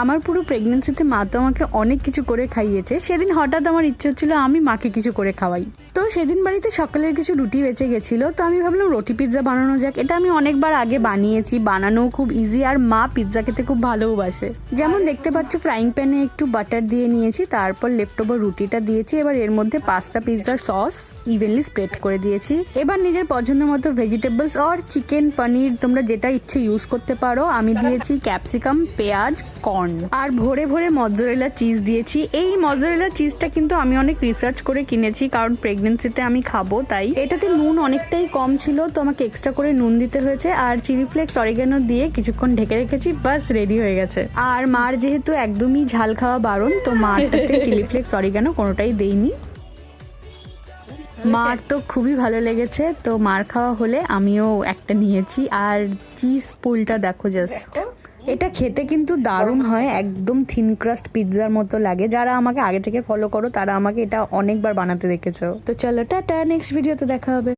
আমার পুরো প্রেগনেন্সিতে মা তো আমাকে অনেক কিছু করে খাইয়েছে। সেদিন হঠাৎ আমার ইচ্ছে হচ্ছিল আমি মাকে কিছু করে খাওয়াই। তো সেদিন বাড়িতে সকালের কিছু রুটি বেঁচে গেছিলো, তো আমি ভাবলাম রুটি পিৎজা বানানো যাক। এটা আমি অনেকবার আগে বানিয়েছি, বানানো খুব ইজি, আর মা পিৎজা খেতে খুব ভালোবাসে। যেমন দেখতে পাচ্ছ ফ্রাইং প্যানে একটু বাটার দিয়ে নিয়েছি, তারপর লেফট ওভার রুটিটা দিয়েছি। এবার এর মধ্যে পাস্তা পিৎজার সস ইভেনলি স্প্রেড করে দিয়েছি। এবার নিজের পছন্দ মতো ভেজিটেবলস আর চিকেন, পনির তোমরা যেটা ইচ্ছে ইউজ করতে পারো। আমি দিয়েছি ক্যাপসিকাম, পেঁয়াজ, কর্ন, আর ভরে ভরে মজরেলা চিজ দিয়েছি। এই মজরেলা চিজটা কিন্তু আমি অনেক রিসার্চ করে কিনেছি, কারণ প্রেগনেন্সিতে আমি খাবো, তাই এটাতে নুন অনেকটাই কম ছিল, তো আমাকে এক্সট্রা করে নুন দিতে হয়েছে। আর চিলি ফ্লেক্স, অরিগানো দিয়ে কিছুক্ষণ ঢেকে রেখেছি, বাস রেডি হয়ে গেছে। আর মার যেহেতু একদমই ঝাল খাওয়া বারণ, তো মারটাতে চিলি ফ্লেক্স, অরিগানো কোনোটাই দেইনি। মার তো খুবই ভালো লেগেছে, তো মার খাওয়া হলে আমিও একটা নিয়েছি। আর চিজ পুলটা দেখো জাস্ট, এটা খেতে কিন্তু দারুণ হয়, একদম থিন ক্রাস্ট পিৎজার মতো লাগে। যারা আমাকে আগে থেকে ফলো করো তারা আমাকে এটা অনেকবার বানাতে দেখেছো। তো চলো টাটা, নেক্সট ভিডিওতে দেখা হবে।